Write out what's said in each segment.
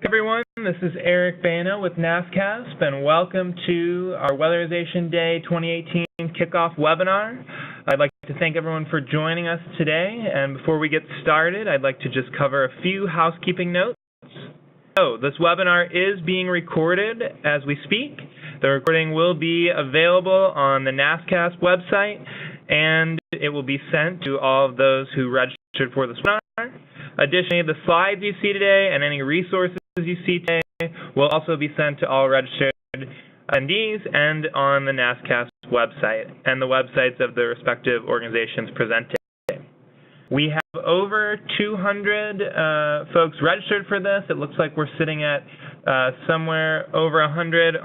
Everyone, this is Eric Bana with NASCASP, and welcome to our Weatherization Day 2018 kickoff webinar. I'd like to thank everyone for joining us today, and before we get started, I'd like to just cover a few housekeeping notes. So, this webinar is being recorded as we speak. The recording will be available on the NASCASP website, and it will be sent to all of those who registered for this webinar. Additionally, the slides you see today and any resources you see today will also be sent to all registered attendees and on the NASCASP website and the websites of the respective organizations presented. We have over 200 folks registered for this. It looks like we're sitting at somewhere over 100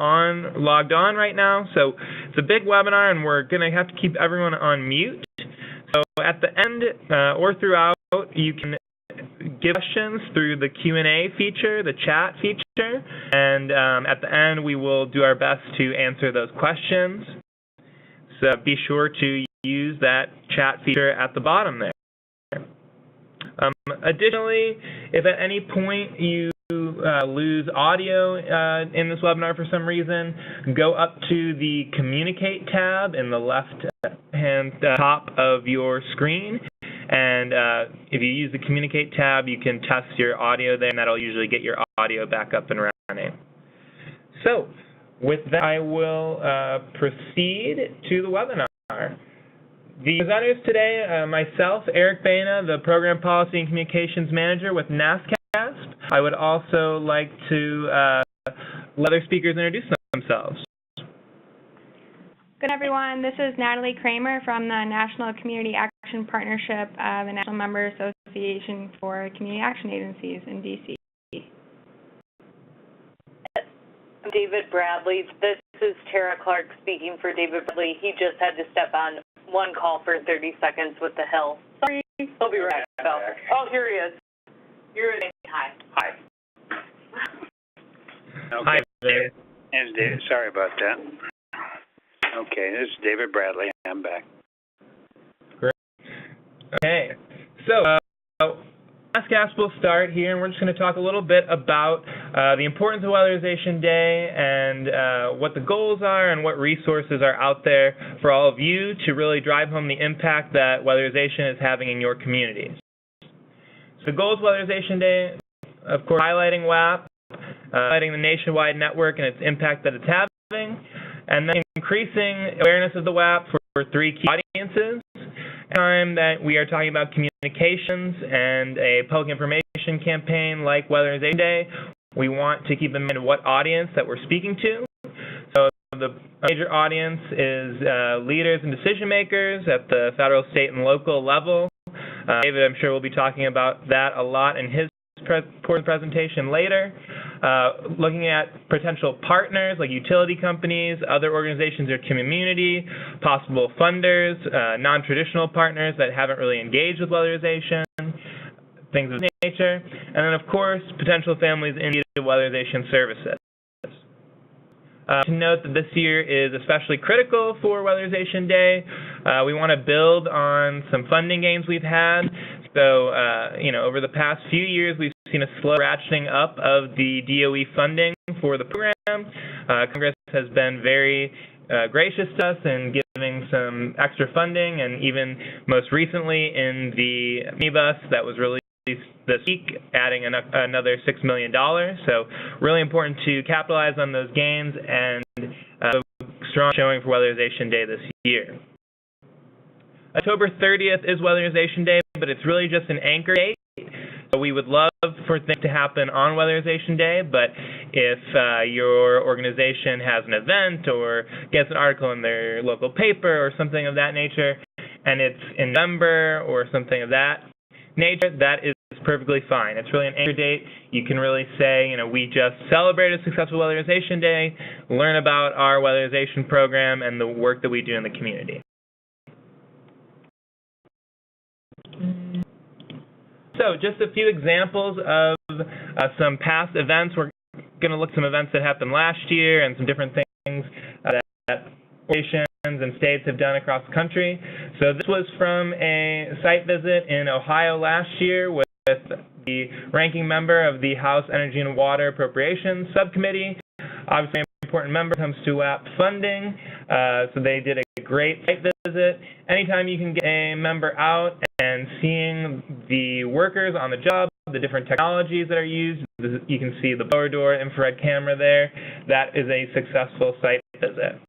logged on right now. So it's a big webinar, and we're going to have to keep everyone on mute. So at the end or throughout, you can give questions through the Q&A feature, the chat feature, and at the end we will do our best to answer those questions. So be sure to use that chat feature at the bottom there. Additionally, if at any point you lose audio in this webinar for some reason, go up to the Communicate tab in the left-hand top of your screen. And if you use the Communicate tab, you can test your audio there, and that'll usually get your audio back up and running. So, with that, I will proceed to the webinar. The presenters today, myself, Eric Bana, the Program Policy and Communications Manager with NASCASP. I would also like to let other speakers introduce themselves. Good everyone, this is Natalie Kramer from the National Community Action Partnership, the National Member Association for Community Action Agencies in DC. I'm David Bradley. This is Tara Clark speaking for David Bradley. He just had to step on one call for 30 seconds with the Hill. Sorry, he'll be right back. Oh, here he is. You're in. Hi. Hi. Okay. Hi, David. And David, sorry about that. Okay, this is David Bradley. I'm back. Great. Okay, so NASCASP will start here, and we're just going to talk a little bit about the importance of Weatherization Day and what the goals are and what resources are out there for all of you to really drive home the impact that weatherization is having in your communities. So the goals of Weatherization Day, of course, highlighting WAP, highlighting the nationwide network and its impact that it's having, and then increasing awareness of the WAP for three key audiences. Time that we are talking about communications and a public information campaign like Weatherization Day, we want to keep in mind what audience that we're speaking to. So the major audience is leaders and decision makers at the federal, state, and local level. David, I'm sure, will be talking about that a lot in his presentation later. Looking at potential partners like utility companies, other organizations or community, possible funders, non-traditional partners that haven't really engaged with weatherization, things of this nature, and then of course potential families in need of weatherization services. To note that this year is especially critical for Weatherization Day. We want to build on some funding gains we've had. So, over the past few years, we've seen a slow ratcheting up of the DOE funding for the program. Congress has been very gracious to us in giving some extra funding, and even most recently in the omnibus that was released this week, adding another $6 million. So really important to capitalize on those gains and a strong showing for Weatherization Day this year. October 30th is Weatherization Day, but it's really just an anchor date. So we would love for things to happen on Weatherization Day, but if your organization has an event or gets an article in their local paper or something of that nature, and it's in November or something of that nature, that is perfectly fine. It's really an anchor date. You can really say, we just celebrated a successful Weatherization Day, learn about our weatherization program and the work that we do in the community. So just a few examples of some past events. We're going to look at some events that happened last year and some different things that organizations and states have done across the country. So this was from a site visit in Ohio last year with the ranking member of the House Energy and Water Appropriations Subcommittee. Obviously, an important member comes to WAP funding, so they did a great site visit. Anytime you can get a member out and seeing the workers on the job, the different technologies that are used, you can see the blower door infrared camera there. That is a successful site visit.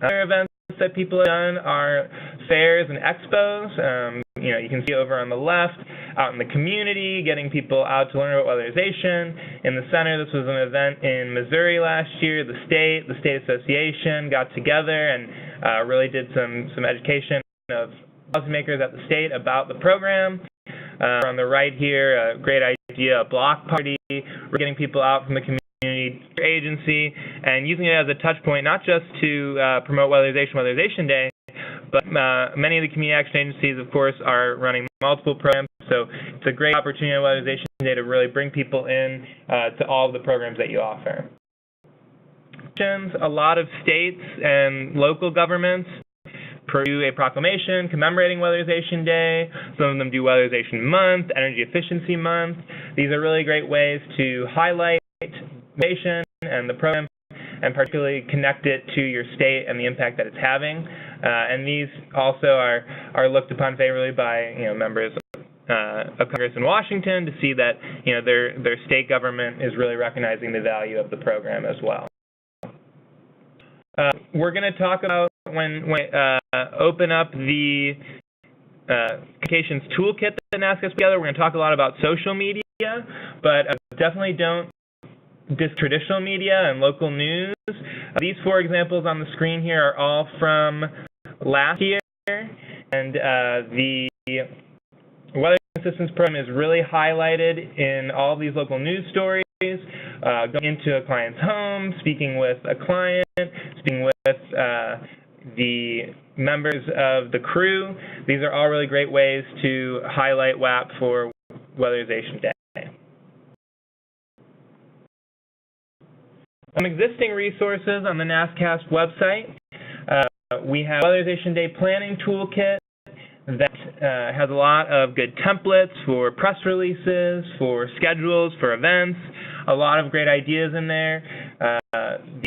Other events that people have done are fairs and expos. You can see over on the left, out in the community, getting people out to learn about weatherization. In the center, this was an event in Missouri last year. The state association got together and really did some education of policymakers at the state about the program. On the right here, a great idea, a block party. We're getting people out from the community agency and using it as a touch point, not just to promote Weatherization Day, but many of the community action agencies, of course, are running multiple programs. So it's a great opportunity on Weatherization Day to really bring people in to all of the programs that you offer. A lot of states and local governments do a proclamation commemorating Weatherization Day. Some of them do Weatherization Month, Energy Efficiency Month. These are really great ways to highlight weatherization and the program, and particularly connect it to your state and the impact that it's having. And these also are looked upon favorably by members of Congress in Washington to see that their state government is really recognizing the value of the program as well. We're going to talk about when open up the communications toolkit that NASCAS put together. We're going to talk a lot about social media, but definitely don't diss traditional media and local news. These 4 examples on the screen here are all from last year, and the Weather Assistance Program is really highlighted in all these local news stories, going into a client's home, speaking with a client, speaking with the members of the crew. These are all really great ways to highlight WAP for Weatherization Day. Some existing resources on the NASCAS website. We have Weatherization Day Planning Toolkit that has a lot of good templates for press releases, for schedules, for events, a lot of great ideas in there.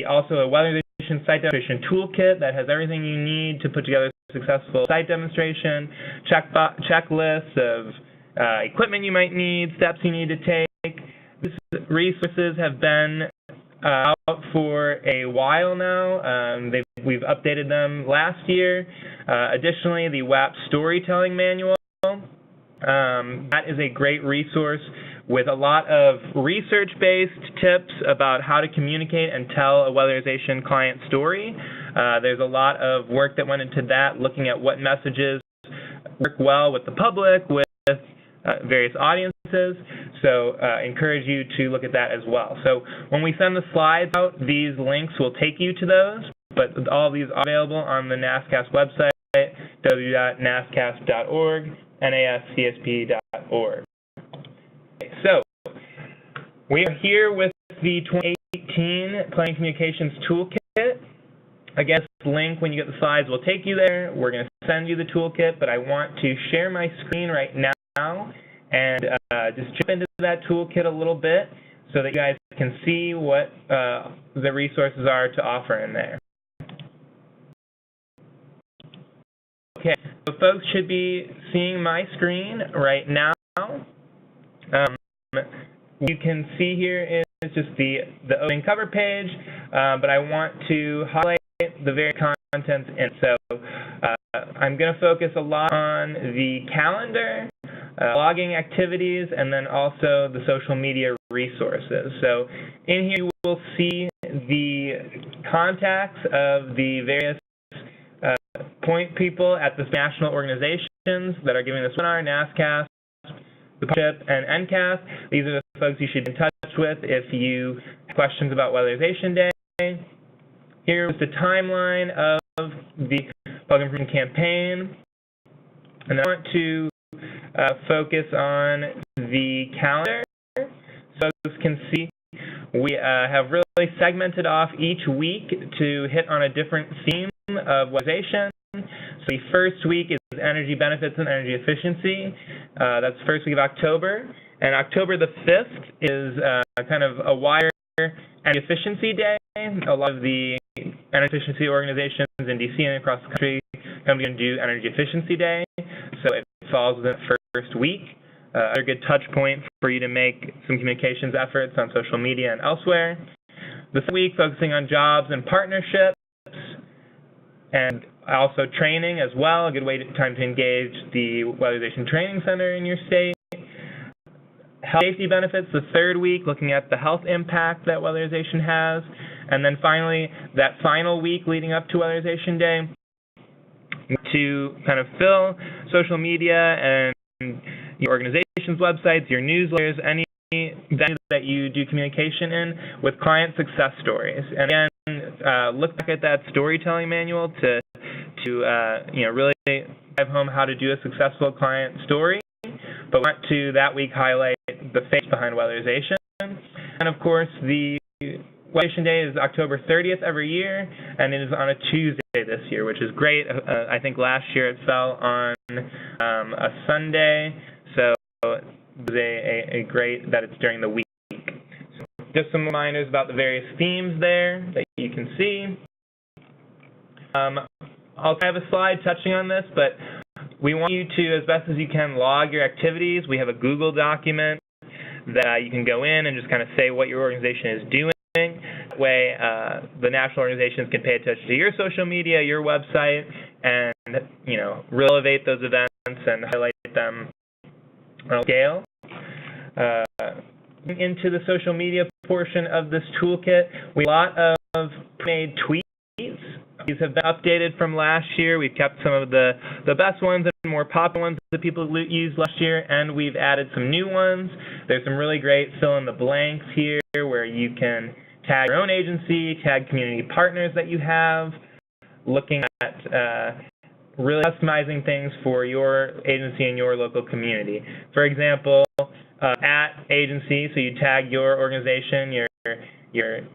Also a Weatherization Site Demonstration Toolkit that has everything you need to put together a successful site demonstration, checklists of equipment you might need, steps you need to take. These resources have been out for a while now. We've updated them last year. Additionally, the WAP Storytelling Manual. That is a great resource with a lot of research-based tips about how to communicate and tell a weatherization client story. There's a lot of work that went into that, looking at what messages work well with the public, with various audiences. So encourage you to look at that as well. So when we send the slides out, these links will take you to those, but all of these are available on the NASCAS website, www.nascas.org, nascsp.org. So we are here with the 2018 Planning Communications Toolkit. Again, this link, when you get the slides, will take you there. We're going to send you the toolkit, but I want to share my screen right now and just jump into that toolkit a little bit so that you guys can see what the resources are to offer in there. Okay, so folks should be seeing my screen right now. You can see here is just the opening cover page, but I want to highlight the various contents in it. So I'm going to focus a lot on the calendar, logging activities, and then also the social media resources. So in here you will see the contacts of the various point people at the national organizations that are giving this webinar, NASCAS, the partnership, and NCAS. These are the folks you should be in touch with if you have questions about Weatherization Day. Here is the timeline of the Public Improvement Campaign. And I want to focus on the calendar. So as you can see, we have really segmented off each week to hit on a different theme of weatherization. So the first week is energy benefits and energy efficiency. That's the first week of October. And October the 5th is kind of a wider energy efficiency day. A lot of the energy efficiency organizations in DC and across the country come together and do Energy Efficiency Day. So it falls within the first week. Another good touch point for you to make some communications efforts on social media and elsewhere. The second week, focusing on jobs and partnerships, and also training as well. A good time to engage the Weatherization Training Center in your state. Health safety benefits, the third week, looking at the health impact that weatherization has. And then finally, that final week leading up to Weatherization Day, to kind of fill social media and your organization's websites, your newsletters, any venue that you do communication in with client success stories. And again, look back at that storytelling manual to really drive home how to do a successful client story. But we want to that week highlight the face behind weatherization. And of course, the Weatherization Day is October 30th every year, and it is on a Tuesday this year, which is great. I think last year it fell on a Sunday, so it was a great that it's during the week. So just some reminders about the various themes there that you can see. I'll have a slide touching on this, but we want you to, as best as you can, log your activities. We have a Google document that you can go in and just kind of say what your organization is doing. That way, the national organizations can pay attention to your social media, your website, and really elevate those events and highlight them on a scale. Into the social media portion of this toolkit, we have a lot of pre-made tweets. These have been updated from last year. We've kept some of the best ones and more popular ones that people used last year, and we've added some new ones. There's some really great fill-in-the-blanks here where you can tag your own agency, tag community partners that you have, looking at really customizing things for your agency and your local community. For example, at agency, so you tag your organization, your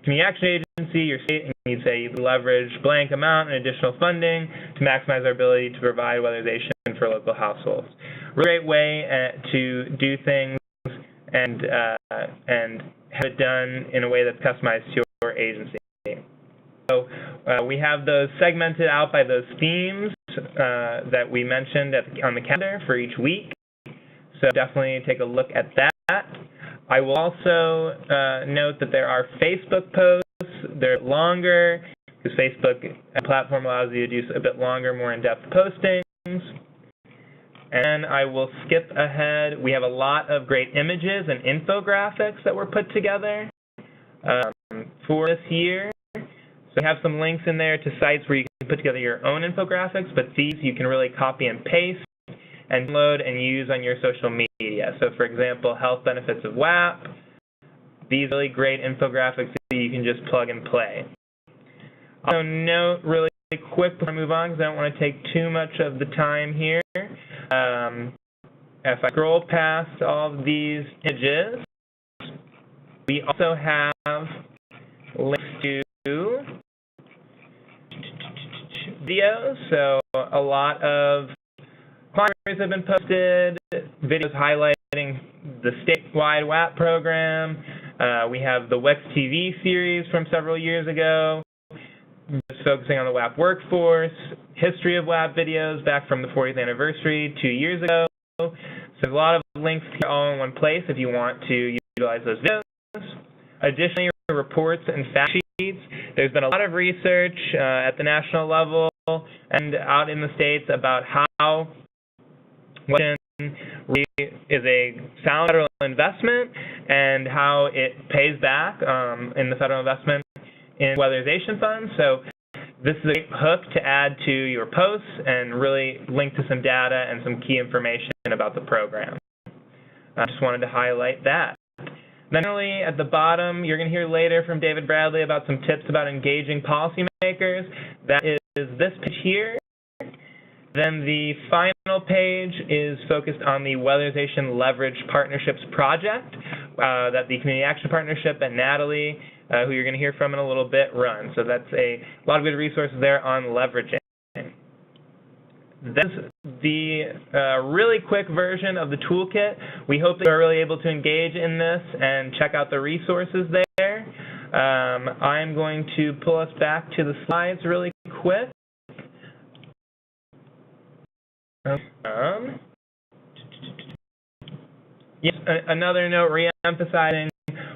community action agency, your state, and you'd say you leverage blank amount and additional funding to maximize our ability to provide weatherization for local households. Really great way to do things and have it done in a way that's customized to your agency. So we have those segmented out by those themes that we mentioned on the calendar for each week. So definitely take a look at that. I will also note that there are Facebook posts. They're longer because Facebook platform allows you to do a bit longer, more in-depth postings. And I will skip ahead. We have a lot of great images and infographics that were put together for this year. So we have some links in there to sites where you can put together your own infographics, but these you can really copy and paste and download and use on your social media. So for example, health benefits of WAP. These really great infographics that you can just plug and play. Also note really quick before I move on, because I don't want to take too much of the time here. If I scroll past all of these images, we also have links to videos. So a lot of clients have been posted, videos highlighting the statewide WAP program. We have the WEX TV series from several years ago, just focusing on the WAP workforce, history of WAP videos back from the 40th anniversary 2 years ago. So there's a lot of links here all in one place if you want to utilize those videos. Additionally, reports and fact sheets. There's been a lot of research at the national level and out in the states about how really is a sound federal investment and how it pays back in the federal investment in weatherization funds. So this is a great hook to add to your posts and really link to some data and some key information about the program. I just wanted to highlight that. Then finally, at the bottom, you're going to hear later from David Bradley about some tips about engaging policymakers. That is this page here. Then the final page is focused on the Weatherization Leverage Partnerships Project that the Community Action Partnership and Natalie, who you're going to hear from in a little bit, run. So that's a lot of good resources there on leveraging. That's the really quick version of the toolkit. We hope that you are really able to engage in this and check out the resources there. I'm going to pull us back to the slides really quick. Yes, another note re-emphasizing,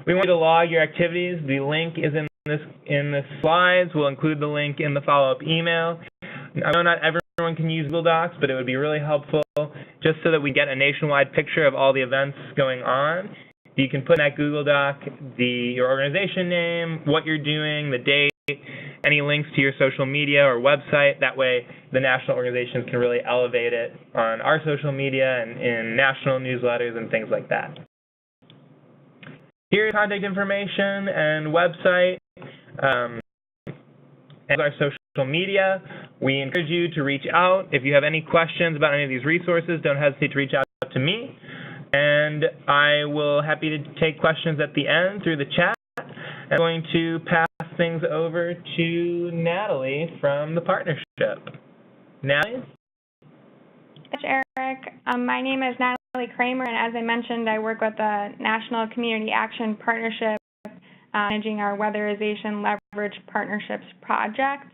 we want you to log your activities. The link is in the slides. We'll include the link in the follow-up email. I know not everyone can use Google Docs, but it would be really helpful just so that we get a nationwide picture of all the events going on. You can put in that Google Doc your organization name, what you're doing, the date, any links to your social media or website. That way the national organizations can really elevate it on our social media and in national newsletters and things like that. Here's contact information and website and our social media. We encourage you to reach out. If you have any questions about any of these resources, don't hesitate to reach out to me. And I will happy to take questions at the end through the chat. I'm going to pass things over to Natalie from the partnership. Natalie? Thanks, Eric. My name is Natalie Kramer, and as I mentioned, I work with the National Community Action Partnership, managing our Weatherization Leverage Partnerships project.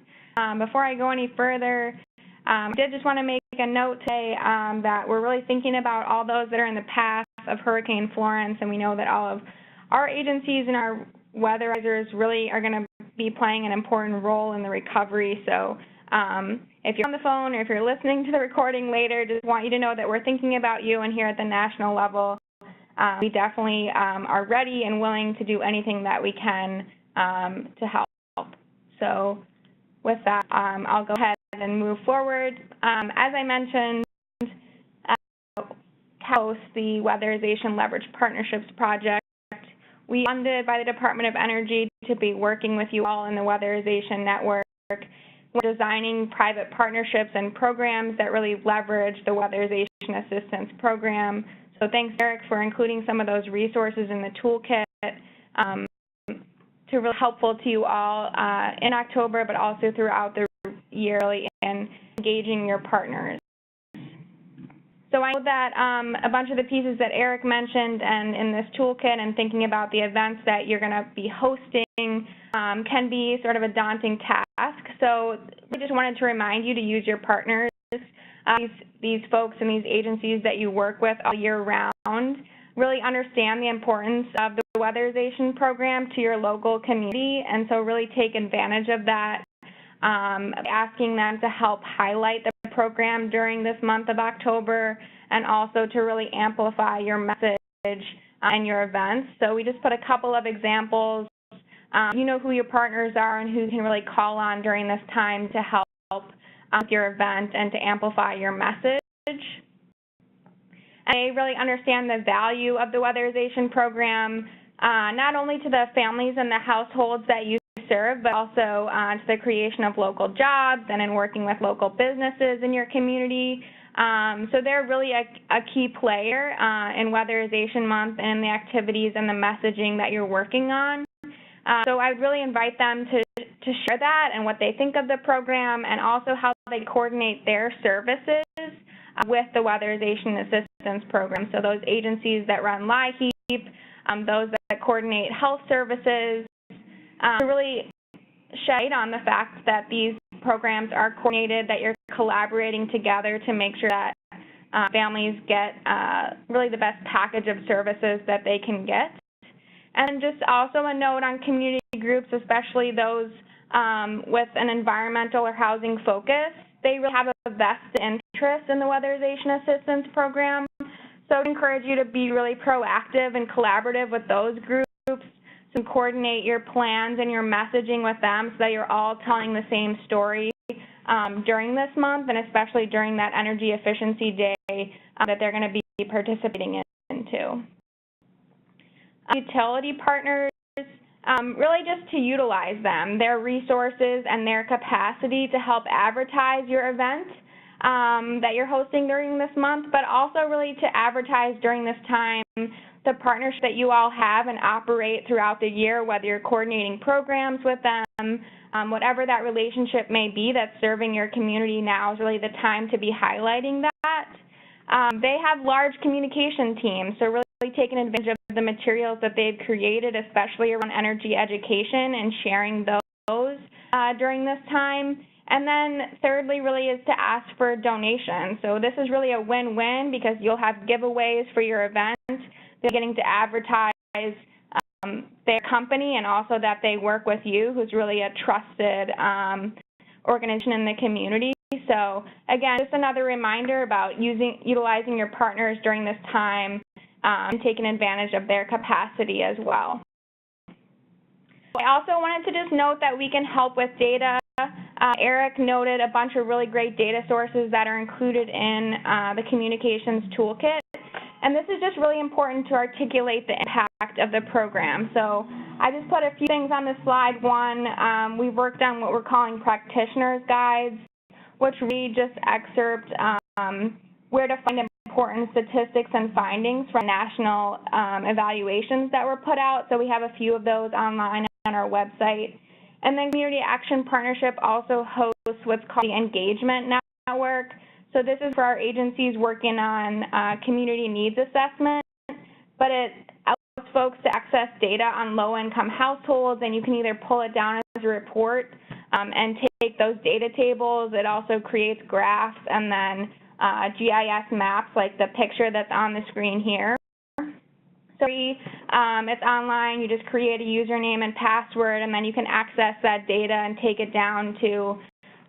Before I go any further, I did just want to make a note today that we're really thinking about all those that are in the path of Hurricane Florence, and we know that all of our agencies and our weatherizers really are going to be playing an important role in the recovery. So if you're on the phone or if you're listening to the recording later, just want you to know that we're thinking about you, and here at the national level, we definitely are ready and willing to do anything that we can to help. So with that, I'll go ahead and move forward. As I mentioned, host the Weatherization Leverage Partnerships project. We are funded by the Department of Energy to be working with you all in the Weatherization network. We're designing private partnerships and programs that really leverage the Weatherization Assistance Program. So thanks, Eric, for including some of those resources in the toolkit to really helpful to you all in October, but also throughout the year in engaging your partners. So I know that a bunch of the pieces that Eric mentioned and in this toolkit and thinking about the events that you're going to be hosting can be sort of a daunting task. So we just wanted to remind you to use your partners, these folks and these agencies that you work with all year round, really understand the importance of the Weatherization program to your local community, and so really take advantage of that, asking them to help highlight the program during this month of October, and also to really amplify your message and your events. So we just put a couple of examples. You know who your partners are and who you can really call on during this time to help with your event and to amplify your message. And they really understand the value of the Weatherization program, not only to the families and the households that you serve, but also to the creation of local jobs and in working with local businesses in your community. So they're really a key player in Weatherization Month and the activities and the messaging that you're working on. So I would really invite them to share that and what they think of the program, and also how they coordinate their services with the Weatherization Assistance Program. So those agencies that run LIHEAP, those that coordinate health services, to really shed on the fact that these programs are coordinated, that you're collaborating together to make sure that families get really the best package of services that they can get. And just also a note on community groups, especially those with an environmental or housing focus. They really have a vested interest in the Weatherization Assistance Program. So I encourage you to be really proactive and collaborative with those groups, to coordinate your plans and your messaging with them so that you're all telling the same story during this month, and especially during that Energy Efficiency Day that they're going to be participating into. Utility partners, really just to utilize them, their resources and their capacity to help advertise your event that you're hosting during this month, but also really to advertise during this time the partnership that you all have and operate throughout the year, whether you're coordinating programs with them whatever that relationship may be that's serving your community, now is really the time to be highlighting that. They have large communication teams, so really taking advantage of the materials that they've created, especially around energy education, and sharing those during this time. And then thirdly really is to ask for donations. So this is really a win-win because you'll have giveaways for your event. They're getting to advertise their company, and also that they work with you, who's really a trusted organization in the community. So again, just another reminder about utilizing your partners during this time and taking advantage of their capacity as well. I also wanted to just note that we can help with data. Eric noted a bunch of really great data sources that are included in the communications toolkit. And this is just really important to articulate the impact of the program. So I just put a few things on this slide. One, we've worked on what we're calling practitioners' guides, which we just excerpt where to find important statistics and findings from national evaluations that were put out. So we have a few of those online on our website. And then Community Action Partnership also hosts what's called the Engagement Network. So this is for our agencies working on community needs assessment, but it allows folks to access data on low-income households, and you can either pull it down as a report and take those data tables. It also creates graphs and then GIS maps like the picture that's on the screen here. So it's online. You just create a username and password, and then you can access that data and take it down to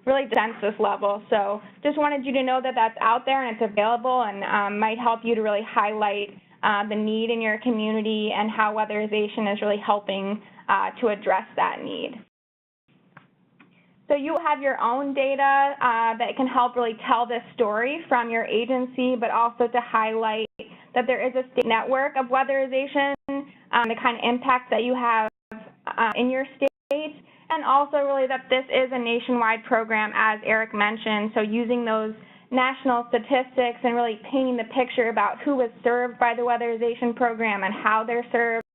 really the census level. So just wanted you to know that that's out there and it's available, and might help you to really highlight the need in your community and how weatherization is really helping to address that need. So you have your own data that can help really tell this story from your agency, but also to highlight that there is a state network of weatherization, the kind of impact that you have in your state, and also really that this is a nationwide program, as Eric mentioned, so using those national statistics and really painting the picture about who is served by the weatherization program and how they're served,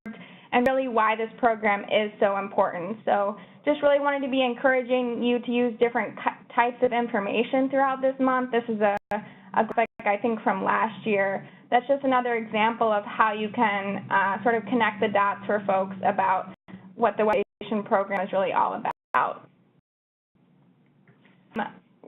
and really why this program is so important. So just really wanted to be encouraging you to use different types of information throughout this month. This is a graphic, I think, from last year. That's just another example of how you can sort of connect the dots for folks about what the weatherization program is really all about.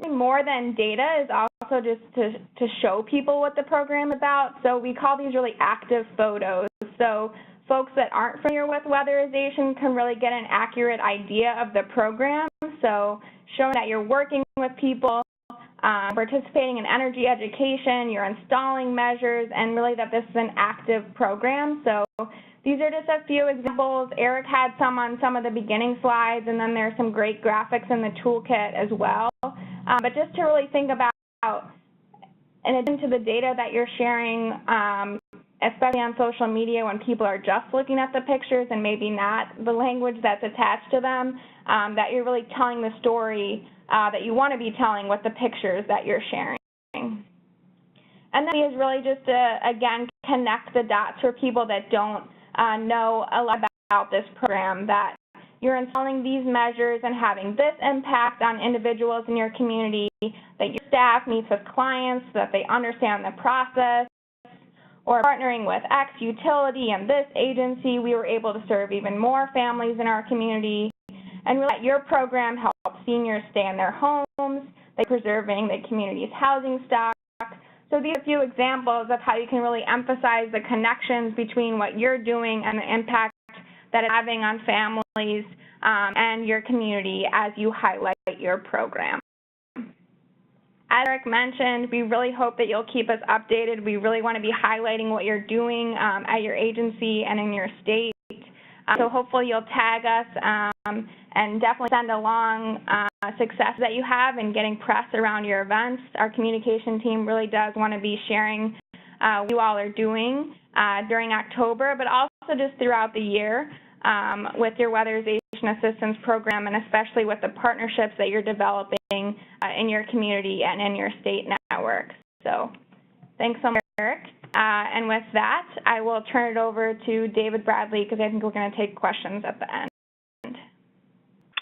More than data is also just to show people what the program is about. So we call these really active photos. So folks that aren't familiar with weatherization can really get an accurate idea of the program. So showing that you're working with people, participating in energy education, you're installing measures, and really that this is an active program. So these are just a few examples. Eric had some on some of the beginning slides, and then there's some great graphics in the toolkit as well. But just to really think about, in addition to the data that you're sharing, especially on social media when people are just looking at the pictures and maybe not the language that's attached to them, that you're really telling the story that you want to be telling with the pictures that you're sharing. And then is really just to, again, connect the dots for people that don't know a lot about this program, that you're installing these measures and having this impact on individuals in your community, that your staff meets with clients so that they understand the process, or partnering with X utility and this agency, we were able to serve even more families in our community, and really that your program helps seniors stay in their homes, by preserving the community's housing stock. So these are a few examples of how you can really emphasize the connections between what you're doing and the impact that it's having on families and your community as you highlight your program. As Eric mentioned, we really hope that you'll keep us updated. We really want to be highlighting what you're doing at your agency and in your state. So hopefully you'll tag us and definitely send along success that you have in getting press around your events. Our communication team really does want to be sharing what you all are doing during October, but also just throughout the year with your weatherization assistance program, and especially with the partnerships that you're developing in your community and in your state network. So thanks so much, Eric. And with that, I will turn it over to David Bradley, because I think we're going to take questions at the end.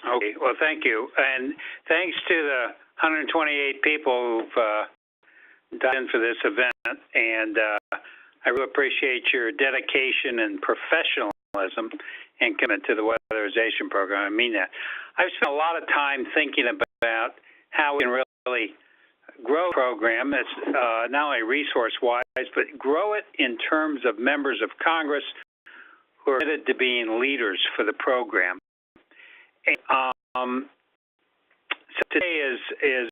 Okay, well, thank you. And thanks to the 128 people who've dialed in for this event. And I really appreciate your dedication and professionalism and commitment to the weatherization program. I mean that. I've spent a lot of time thinking about how we can really grow the program. It's not only resource-wise, but grow it in terms of members of Congress who are committed to being leaders for the program. And, so today is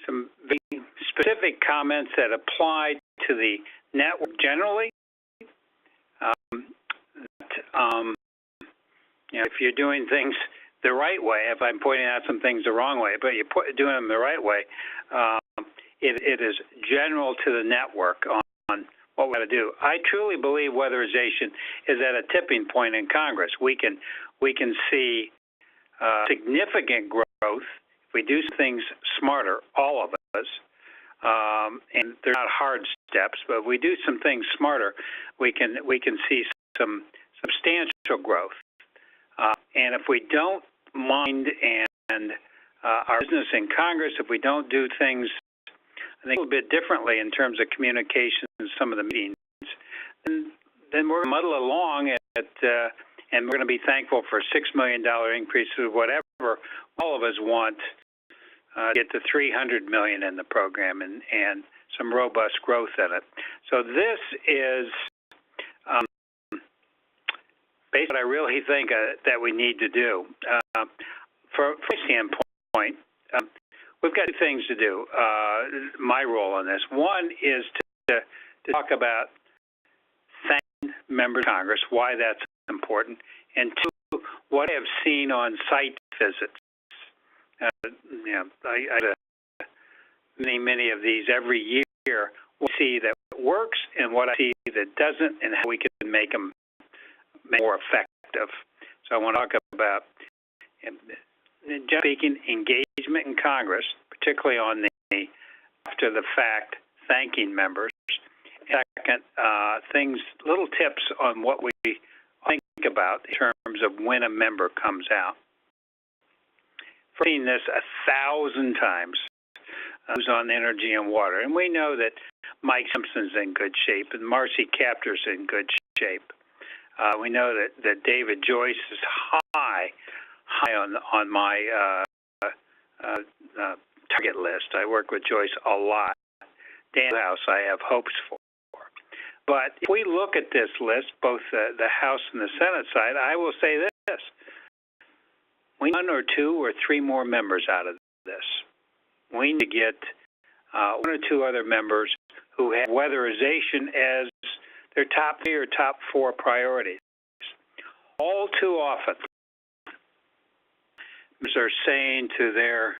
some very specific comments that apply to the network generally. If you're doing things the right way, if I'm pointing out some things the wrong way, but you're doing them the right way, it is general to the network on what we got to do. I truly believe weatherization is at a tipping point in Congress. We can see significant growth if we do things smarter, all of us. And they're not hard steps, but if we do some things smarter, we can see some substantial growth. And if we don't mind and our business in Congress, if we don't do things, I think, a little bit differently in terms of communication in some of the meetings, then we're going to muddle along and we're going to be thankful for $6 million increases, whatever all of us want to get to $300 million in the program and some robust growth in it. So this is basically what I really think that we need to do. From my standpoint, we've got two things to do. My role on this. One is to talk about thanking members of Congress, why that's important, and two, what I have seen on site visits. I many of these every year. We see that works and what I see that doesn't, and how we can make them more effective. So I want to talk about, generally speaking, engagement in Congress, particularly on the after the fact thanking members. Second, little tips on what we think about in terms of when a member comes out. I've seen this 1,000 times. Who's on energy and water, and we know that Mike Simpson's in good shape and Marcy Kaptur's in good shape. We know that David Joyce is high on my target list. I work with Joyce a lot. Dan House I have hopes for. But if we look at this list, both the House and the Senate side, I will say this. We need 1 or 2 or 3 more members out of this. We need to get 1 or 2 other members who have weatherization as their top 3 or top 4 priorities. All too often, members are saying to their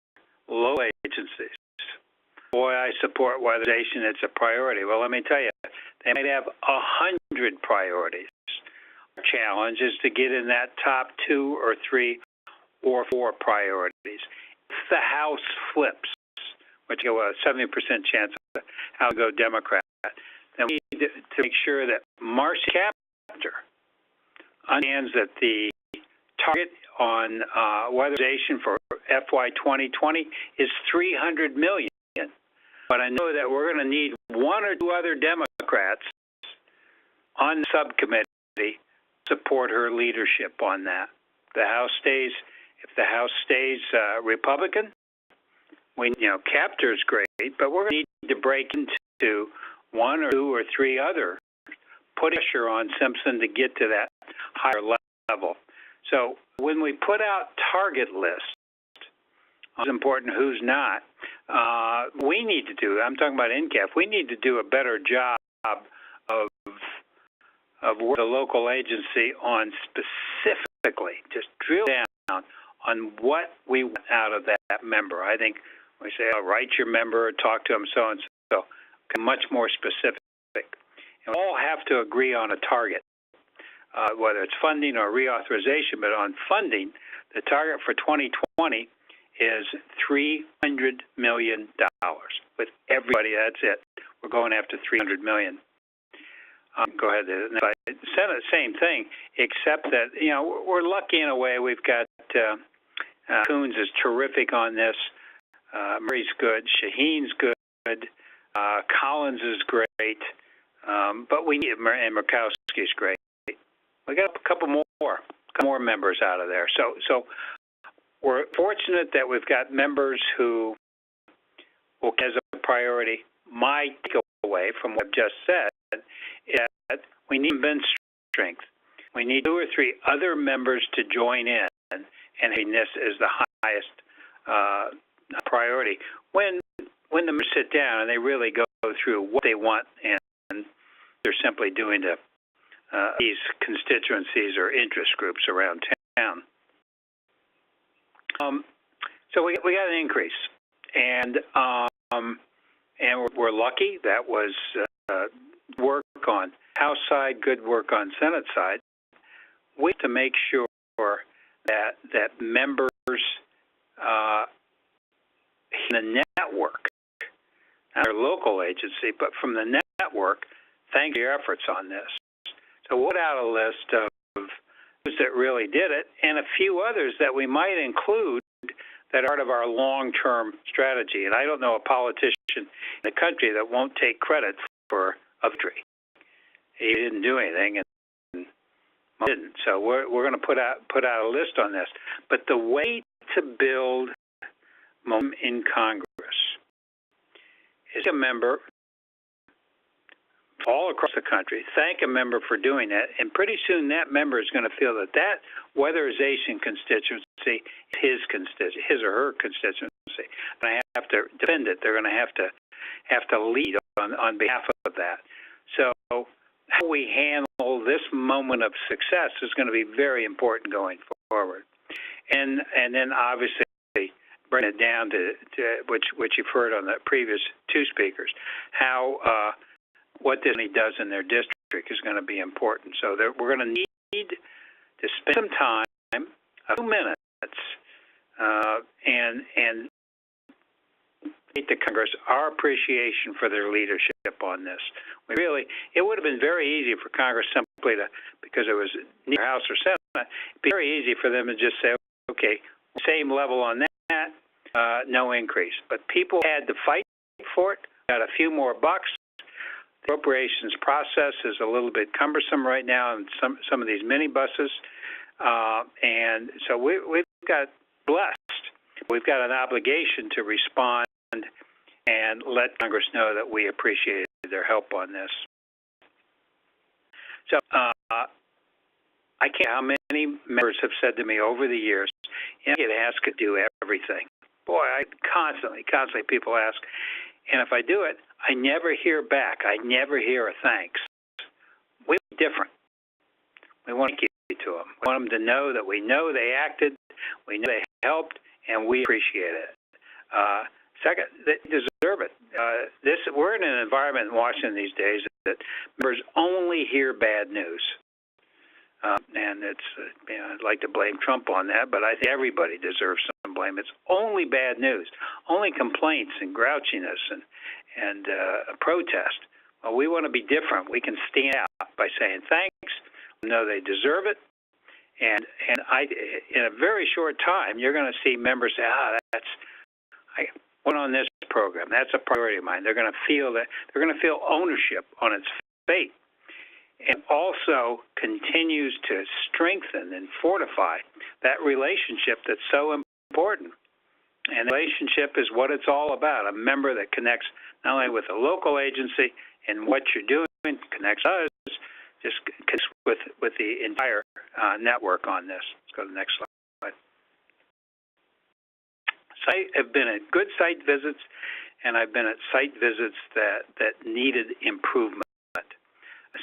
local agencies, boy, I support weatherization, it's a priority. Well, let me tell you, they might have 100 priorities. Our challenge is to get in that top 2 or 3 or 4 priorities. If the House flips, which you have a 70% chance of how to go Democrat, then we need to make sure that Marcy Kaptur understands that the target on weatherization for FY 2020 is $300 million. But I know that we're going to need 1 or 2 other Democrats on the subcommittee to support her leadership on that. If the House stays Republican, Kaptur's great, but we're going to need to break into 1 or 2 or 3 other, put pressure on Simpson to get to that higher level. So when we put out target lists, who's important, who's not, we need to do, I'm talking about NCAF, we need to do a better job of work the local agency on specifically, just drill down on what we want out of that member. I think we say, write your member, talk to them, so and so. Much more specific. And we all have to agree on a target, whether it's funding or reauthorization. But on funding, the target for 2020 is $300 million. With everybody, that's it. We're going after $300 million. Go ahead. Senate, same thing, except that we're lucky in a way. We've got Coons is terrific on this. Murray's good. Shaheen's good. Collins is great. But we need, and Murkowski's great. We got a couple more members out of there. So we're fortunate that we've got members who will, as a priority. My takeaway from what I've just said is that we need bench strength. We need 2 or 3 other members to join in, and this is the highest priority. When the members sit down and they really go through what they want, and they're simply doing these constituencies or interest groups around town. So we got an increase, and we're lucky. That was work on House side, good work on Senate side. We have to make sure that members in the network, not our local agency, but from the network, thank you for your efforts on this. So we'll put out a list of those that really did it, and a few others that we might include that are part of our long-term strategy. And I don't know a politician in the country that won't take credit for a victory. He didn't do anything, and didn't. So we're going to put out a list on this. But the way to build momentum in Congress is a member all across the country, thank a member for doing that, and pretty soon that member is going to feel that weatherization constituency is his or her constituency. And I have to defend it. They're going to have to lead on behalf of that. So how we handle this moment of success is going to be very important going forward. And then obviously bring it down to which you've heard on the previous 2 speakers, how what Disney does in their district is going to be important. So we're going to need to spend some time, a few minutes, and to Congress our appreciation for their leadership on this. It would have been very easy for Congress simply because it was neither House or Senate, it'd be very easy for them to just say, okay, same level on that, no increase. But people had to fight for it, got a few more bucks. The appropriations process is a little bit cumbersome right now in some of these minibuses, and so we've got blessed. We've got an obligation to respond and let Congress know that we appreciate their help on this. So I can't how many members have said to me over the years, I get asked to do everything. Boy, constantly people ask, and if I do it, I never hear back. I never hear a thanks. We're different. We want to keep it to them. We want them to know that we know they acted, we know they helped, and we appreciate it. Second, they deserve it. We're in an environment in Washington these days that members only hear bad news. And it's, I'd like to blame Trump on that, but I think everybody deserves some blame. It's only bad news, only complaints and grouchiness and protest. Well, we want to be different. We can stand out by saying thanks. We know they deserve it. And in a very short time, you're going to see members say, I went on this program. That's a priority of mine. They're going to feel that. They're going to feel ownership on its fate. And also continues to strengthen and fortify that relationship that's so important. And the relationship is what it's all about, a member that connects not only with a local agency and what you're doing, connects us, just connects with the entire network on this. Let's go to the next slide. So I have been at good site visits, and I've been at site visits that needed improvement.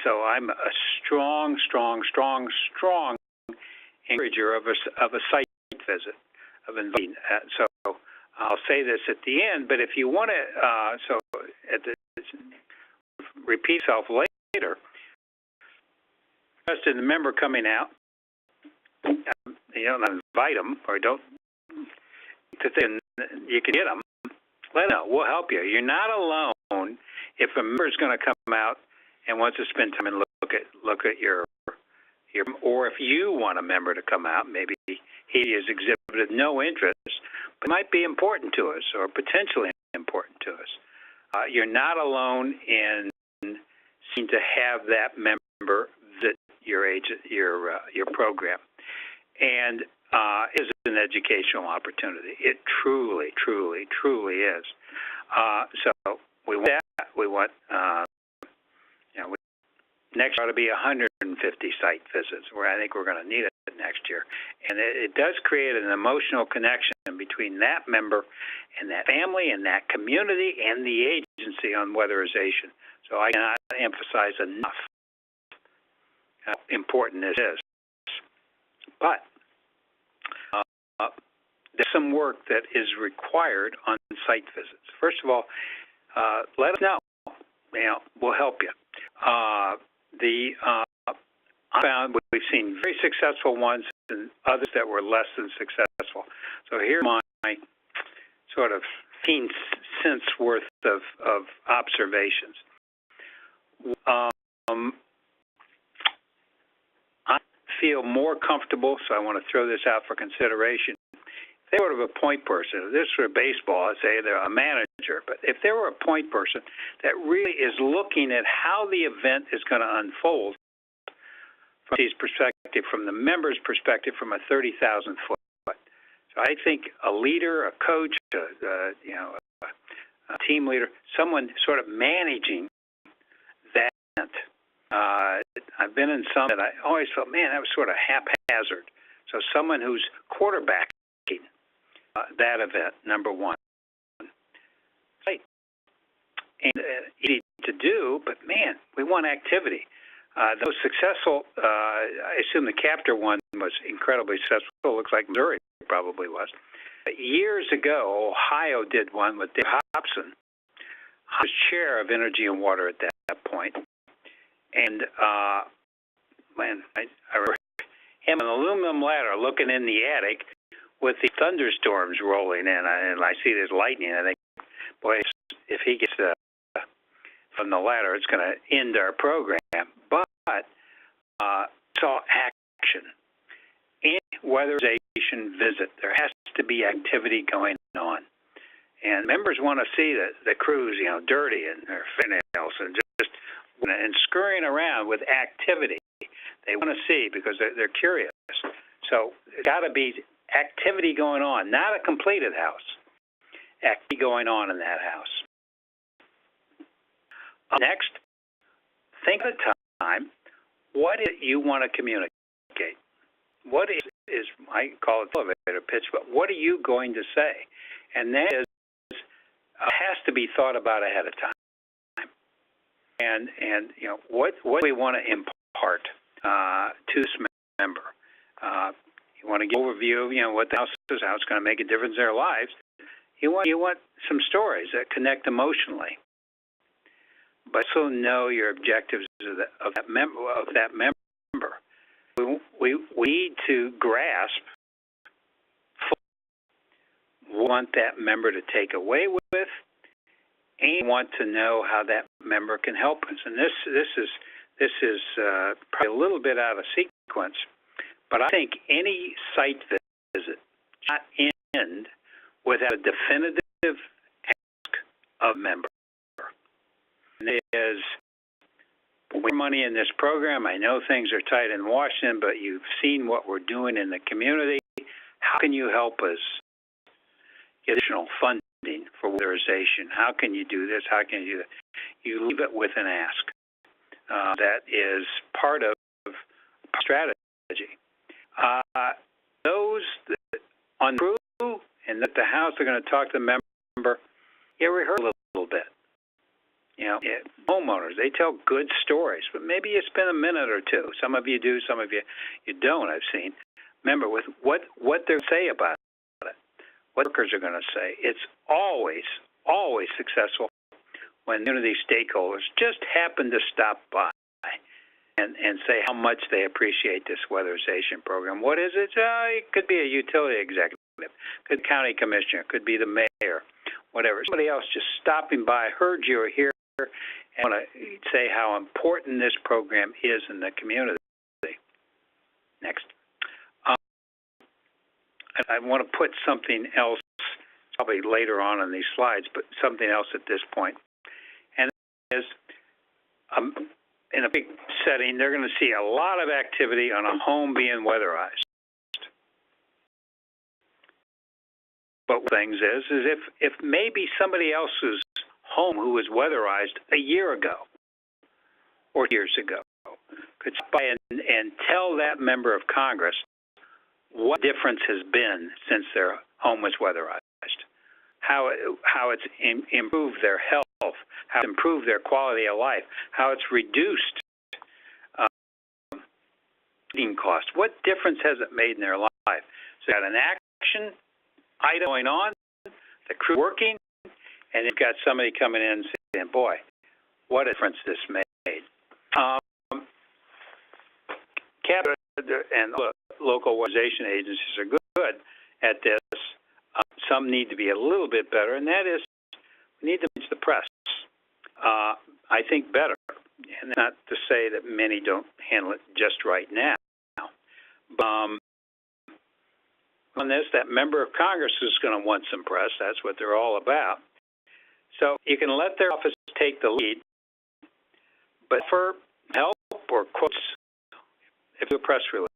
So I'm a strong encourager of a site visit, of inviting. So I'll say this at the end, but if you want to, repeat itself later. Interested in the member coming out, you don't invite them or don't. You can get them. Let them know. We'll help you. You're not alone if a member is going to come out and wants to spend time and look at your, or if you want a member to come out, maybe he has exhibited no interest, but might be important to us or potentially important to us. You're not alone in seeming to have that member visit your program, and is an educational opportunity. It truly, truly, truly is. So we want that. We want next ought to be 150 site visits, where I think we're going to need it next year. And it does create an emotional connection between that member and that family and that community and the agency on weatherization. So I cannot emphasize enough how important this is. But there's some work that is required on site visits. First of all, let us know. We'll help you. I found we've seen very successful ones and others that were less than successful. So here are my sort of 15 cents worth of observations. I feel more comfortable, so I want to throw this out for consideration. If they were a point person, if this were baseball, I'd say they're a manager, but if there were a point person that really is looking at how the event is going to unfold from his perspective, from the member's perspective, from a 30,000 foot. So I think a leader, a coach, a team leader, someone sort of managing that event. I've been in some that I always felt, man, that was sort of haphazard. So someone who's quarterbacking that event, number one. Right. And easy to do, but man, we want activity. Those successful, I assume the Captor one was incredibly successful. Looks like Missouri probably was. Years ago, Ohio did one with Dave Hobson. I was chair of Energy and Water at that point. And man, I remember him on an aluminum ladder looking in the attic with the thunderstorms rolling in, and I see there's lightning. I think, boy, if he gets from the ladder, it's going to end our program. But saw action. In weatherization visit, there has to be activity going on. And members want to see the crews, dirty and their fingernails and just and scurrying around with activity. They want to see because they're curious. So there's got to be activity going on, not a completed house. Activity going on in that house. Next, think of the time. What is it you want to communicate? What is I call it elevator pitch, but what are you going to say? And that is has to be thought about ahead of time. And what do we want to impart to this member? You want to give an overview of what the house is, how it's going to make a difference in their lives. You want some stories that connect emotionally, but also know your objectives of that member. We need to grasp what we want that member to take away with, and want to know how that member can help us. And this is probably a little bit out of sequence, but I think any site visit not end without a definitive ask of member. And it is, more money in this program. I know things are tight in Washington, but you've seen what we're doing in the community. How can you help us get additional funding for weatherization? How can you do this? How can you do that? You leave it with an ask. That is part of strategy. Those that on the crew and at the house are going to talk to the member, rehearse a little bit. Homeowners, they tell good stories, but maybe you spend a minute or two. Some of you do, some of you don't, I've seen. Remember, with what they're going to say about it, what workers are going to say. It's always successful when community stakeholders just happen to stop by and say how much they appreciate this weatherization program. What is it? It could be a utility executive, could be county commissioner, could be the mayor, whatever. Somebody else just stopping by, heard you were here, and want to say how important this program is in the community. Next. I want to put something else, probably later on in these slides, but something else at this point. And that is, in a big setting, they're going to see a lot of activity on a home being weatherized. But things is if maybe somebody else's home who was weatherized a year ago or years ago could stop by and tell that member of Congress what difference has been since their home was weatherized, how it's improved their health, how it's improved their quality of life, how it's reduced heating costs. What difference has it made in their life? So you got an action item going on, the crew working, and you've got somebody coming in and saying, boy, what a difference this made. Cabinet and local weatherization agencies are good at this. Some need to be a little bit better, and that is we need to reach the press. I think better, and not to say that many don't handle it just right now. On this, that member of Congress is going to want some press. That's what they're all about. So you can let their office take the lead, but for help or quotes, if you press release,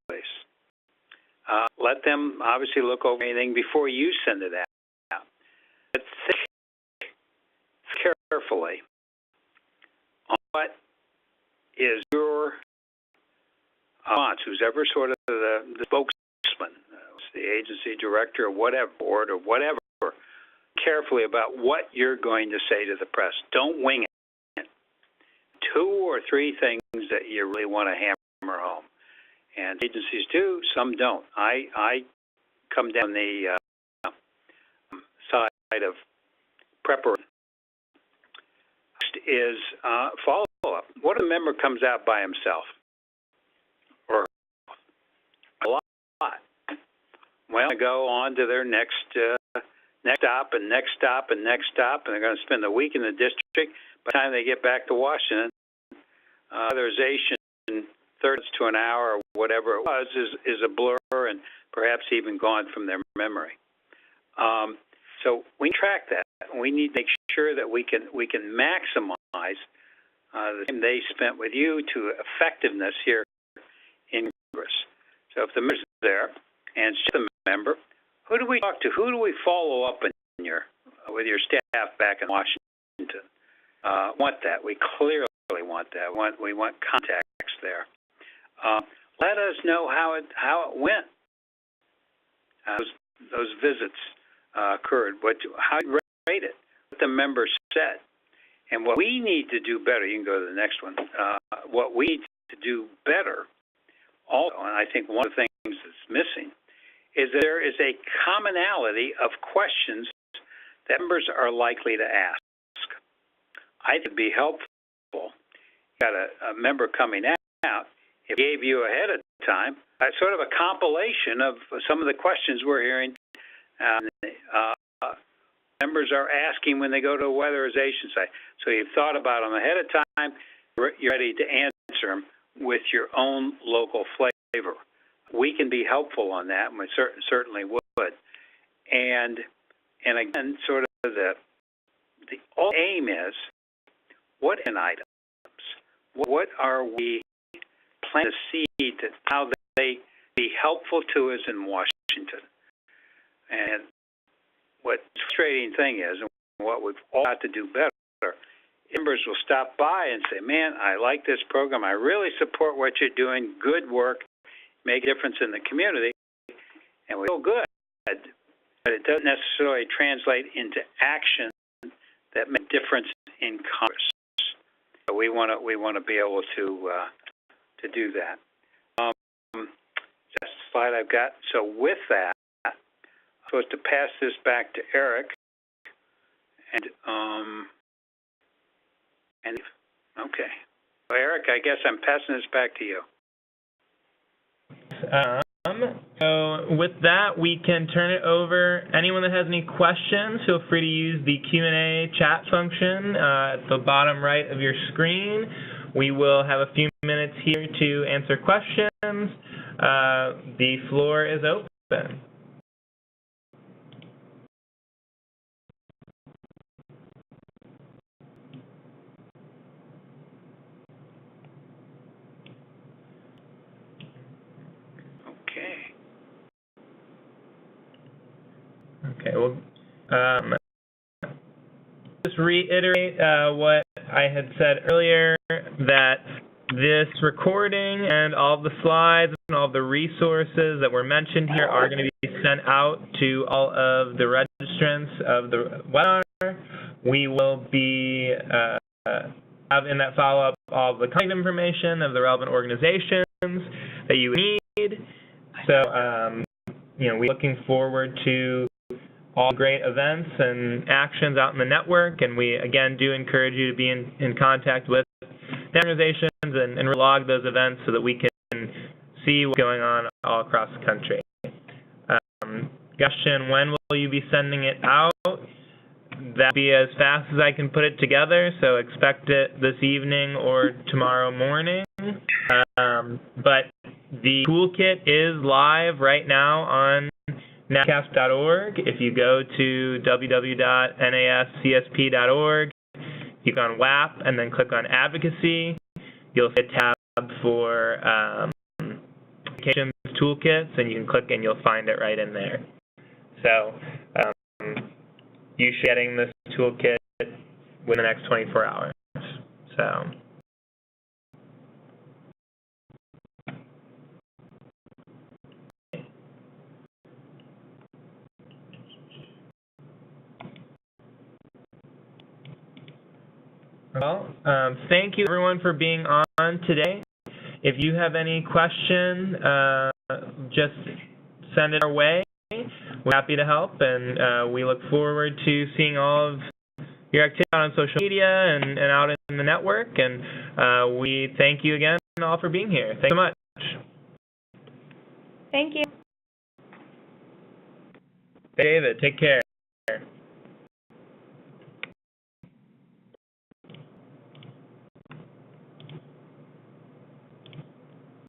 let them obviously look over anything before you send it out. But think carefully on what is your response, who's ever sort of the spokesman, the agency director or whatever, board or whatever, carefully about what you're going to say to the press. Don't wing it. 2 or 3 things that you really want to hammer home. And agencies do, some don't. I come down the side of preparation. Next is follow-up. What if a member comes out by himself? Or a lot. Well, they go on to their next stop and next stop and next stop, and they're going to spend a week in the district. By the time they get back to Washington, weatherization 30 to an hour or whatever it was is a blur and perhaps even gone from their memory. So we track that. We need to make sure that we can maximize the time they spent with you to effectiveness here in Congress. So if the member's there and it's the member, who do we talk to? Who do we follow up in with your staff back in Washington? Want that? We clearly want that. We want contacts there. Let us know how it went. Those visits occurred. How you rate it? What the member said, and what we need to do better. You can go to the next one. What we need to do better, also, and I think one of the things that's missing, is that there is a commonality of questions that members are likely to ask. I think it would be helpful. You got a member coming out. If he gave you ahead of time, sort of a compilation of some of the questions we're hearing members are asking when they go to a weatherization site. So you've thought about them ahead of time. You're ready to answer them with your own local flavor. We can be helpful on that, and we certainly would. And again, sort of the aim is, what an items? What are we planting to see that how they be helpful to us in Washington? And what the frustrating thing is, and what we've all got to do better, members will stop by and say, man, I like this program. I really support what you're doing. Good work. Make a difference in the community. And we feel good. But it doesn't necessarily translate into action that makes a difference in Congress. So we want to be able to do that. That's the slide I've got. So with that, I'm supposed to pass this back to Eric. And okay. So Eric, I guess I'm passing this back to you. So with that, we can turn it over. Anyone that has any questions, feel free to use the Q&A chat function at the bottom right of your screen. We will have a few minutes here to answer questions. The floor is open. Okay, well, just reiterate what I had said earlier, that this recording and all of the slides and all of the resources that were mentioned here are going to be sent out to all of the registrants of the webinar. We will be have in that follow-up all of the contact information of the relevant organizations that you need. So, we're looking forward to all great events and actions out in the network, and we, again, do encourage you to be in contact with the organizations and log those events so that we can see what's going on all across the country. Question, when will you be sending it out? That'll be as fast as I can put it together, so expect it this evening or tomorrow morning. But the toolkit is live right now on NASCASP.org. If you go to www.nascsp.org, you click on WAP and then click on Advocacy, you'll see a tab for Communications Toolkits, and you can click and you'll find it right in there. So you should be getting this toolkit within the next 24 hours. So. Well, thank you everyone for being on today. If you have any question, just send it our way. We're happy to help, and we look forward to seeing all of your activity on social media and out in the network. And we thank you again all for being here. Thanks so much. Thank you. David, take care.